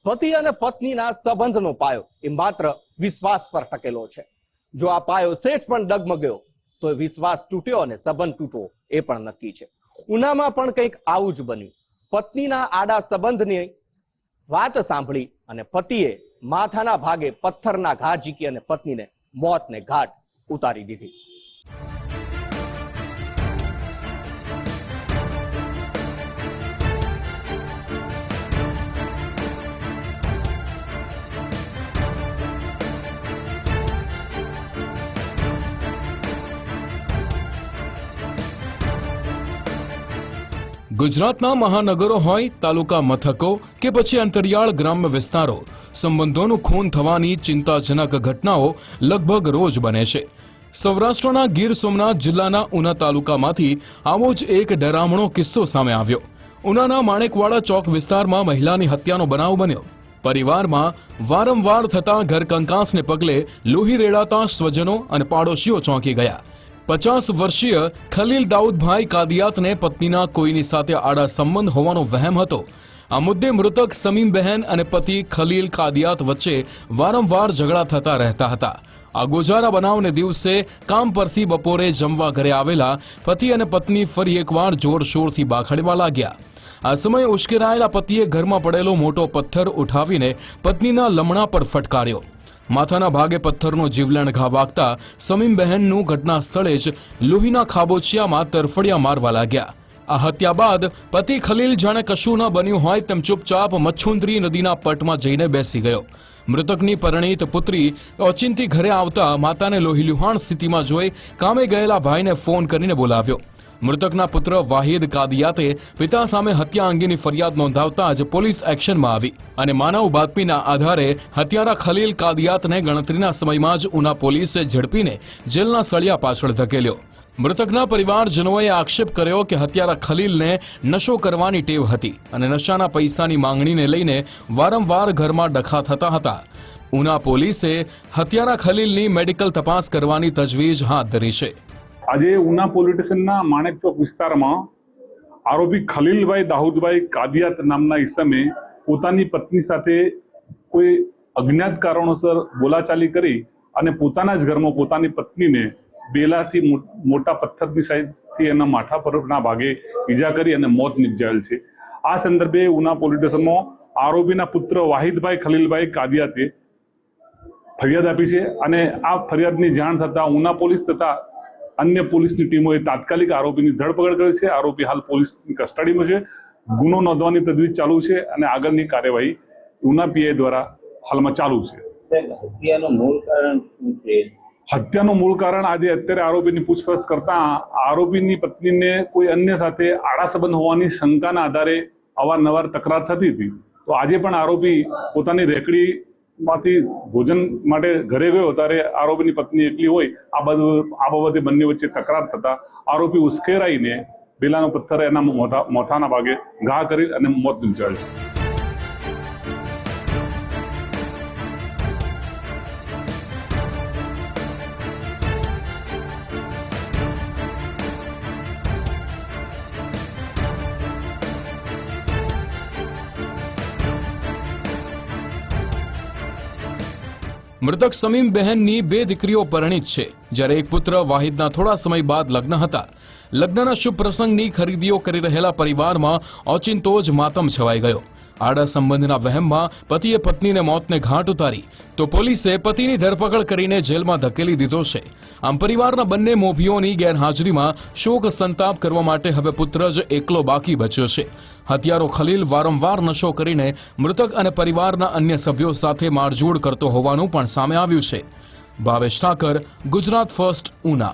પતિ અને પત્નીના સંબંધનો પાયો એ માત્ર વિશ્વાસ પર ટકેલો છે। જો આ પાયો સેજ પણ ડગમગ્યો તો વિશ્વાસ તૂટ્યો અને સંબંધ તૂટવો એ પણ નક્કી છે। ઉનામાં પણ કંઈક આવું જ બન્યું। પત્નીના આડા સંબંધની વાત સાંભળી અને પતિએ માથાના ભાગે પથ્થરના ઘા ઝીકી અને પત્નીને મોતને ઘાટ ઉતારી દીધી। ગુજરાતના મહાનગરો હોય, તાલુકા મથકો કે પછી અંતરિયાળ ગ્રામ્ય વિસ્તારો, સંબંધોનું ખૂન થવાની ચિંતાજનક ઘટનાઓ લગભગ રોજ બને છે। સૌરાષ્ટ્રના ગીર સોમનાથ જિલ્લાના ઉના તાલુકામાંથી આવો જ એક ડરામણો કિસ્સો સામે આવ્યો। ઉનાના માણેકવાડા ચોક વિસ્તારમાં મહિલાની હત્યાનો બનાવ બન્યો। પરિવારમાં વારંવાર થતા ઘરકંકાસને પગલે લોહી રેડાતા સ્વજનો અને પાડોશીઓ ચોંકી ગયા। 50 વર્ષીય ખલીલ દાઉદભાઈ કાદિયાતને પત્નીના કોઈની સાથે આડા સંબંધ હોવાનો વહેમ હતો। આ મુદ્દે મૃતક સમીમબહેન અને પતિ ખલીલ કાદિયાત વચ્ચે વારંવાર ઝઘડા થતા રહેતા હતા। આ ગોજારા બનાવને દિવસે કામ પરથી બપોરે જમવા ઘરે આવેલા પતિ અને પત્ની ફરી એકવાર જોરશોરથી બાખડવા લાગ્યા। આ સમયે ઉશ્કેરાયેલા પતિએ ઘરમાં પડેલો મોટો પથ્થર ઉઠાવીને પત્નીના લમણા પર ફટકાર્યો। માથાના ભાગે પથ્થરનો જીવલેણ ઘા વાગતા સમીમબહેનનું ઘટના સ્થળે જ લોહીના ખાબોચિયામાં તરફડિયા મારવા લાગ્યા। આ હત્યા બાદ પતિ ખલીલ જાણે કશું ન બન્યું હોય તેમ ચૂપચાપ મચ્છુંદરી નદીના પટમાં જઈને બેસી ગયો। મૃતકની પરિણીત પુત્રી ઓચિંતી ઘરે આવતા માતાને લોહીલુહાણ સ્થિતિમાં જોઈ કામે ગયેલા ભાઈને ફોન કરીને બોલાવ્યો। મૃતકના પુત્ર વાહિદ કાદિયાતે પિતા સામે હત્યા અંગેની ફરિયાદ નોંધાવતા જ પોલીસ એક્શનમાં આવી અને માનવ બાતમીના આધારે હત્યારા ખલીલ કાદિયાતને ગણતરીના સમયમાં જ ઉના પોલીસે ઝડપીને જેલના સળિયા પાછળ ધકેલ્યો। મૃતકના પરિવારજનોએ આક્ષેપ કર્યો કે હત્યારા ખલીલને નશો કરવાની ટેવ હતી અને નશાના પૈસાની માંગણીને લઈને વારંવાર ઘરમાં ડખા થતા હતા। ઉના પોલીસે હત્યારા ખલીલની મેડિકલ તપાસ કરવાની તજવીજ હાથ ધરી છે। આજે ઉના પોલીસ સ્ટેશનના માણેક ચોક વિસ્તારમાં આરોપી ખલીલભાઈ દાઉદભાઈ કાદિયાત નામના ઈસમે પોતાની પત્ની સાથે કોઈ અજ્ઞાત કારણોસર બોલાચાલી કરી અને પોતાના જ ઘરમાં પોતાની પત્નીને બેલાથી મોટા પથ્થરની સાઈડથી એના માથા પરના ભાગે ઈજા કરી અને મોત નિપજાવેલ છે। આ સંદર્ભે ઉના પોલીસ સ્ટેશનમાં આરોપીના પુત્ર વાહિદભાઈ ખલીલભાઈ કાદિયાતે ફરિયાદ આપી છે અને આ ફરિયાદની જાણ થતા ઉના પોલીસ તથા अन्य પોલીસની ટીમોએ તાત્કાલિક આરોપીની ધરપકડ કરી છે। આરોપી હાલ પોલીસની કસ્ટડીમાં છે। ગુનો નોંધવાની તજવીજ ચાલુ છે અને આગળની કાર્યવાહી ઉના પીઆઈ દ્વારા હાલમાં ચાલુ છે। હત્યાનું મૂળ કારણ આજે અત્યારે આરોપીની પૂછપરછ કરતા આરોપીની પત્નીને કોઈ અન્ય સાથે આડા સંબંધ હોવાની શંકાના આધારે અવારનવાર તકરાર થતી હતી। તો આજે પણ આરોપી પોતાની રેકડી માંથી ભોજન માટે ઘરે ગયો ત્યારે આરોપીની પત્ની એકલી હોય આ બાબતે બંને વચ્ચે તકરાર થતા આરોપી ઉશ્કેરાઈને બેલાનો પથ્થર એના મોથાના ભાગે ઘા કરી અને મોત નિપજાવેલ છે। મૃતક સમીમબહેનની 2 દીકરીઓ પરિણીત છે, જ્યારે એક પુત્ર વાહિદના થોડા સમય બાદ લગ્ન હતા। લગ્નના શુભ પ્રસંગની ખરીદીઓ કરી રહેલા પરિવારમાં ઓચિંતો જ માતમ છવાઈ ગયો। આડા સંબંધના વહેમમાં પતિએ પત્નીને મોતને ઘાટ ઉતારી તો પોલીસે પતિની ધરપકડ કરીને જેલમાં ધકેલી દીધો છે। આમ પરિવારના બંને મોભીઓની ગેરહાજરીમાં શોક સંતાપ કરવા માટે હવે પુત્ર જ એકલો બાકી બચ્યો છે। હત્યારો ખલીલ વારંવાર નશો કરીને મૃતક અને પરિવારના અન્ય સભ્યો સાથે મારઝૂડ કરતો હોવાનું પણ સામે આવ્યું છે। ભાવેશ ઠાકર, ગુજરાત ફર્સ્ટ, ઉના।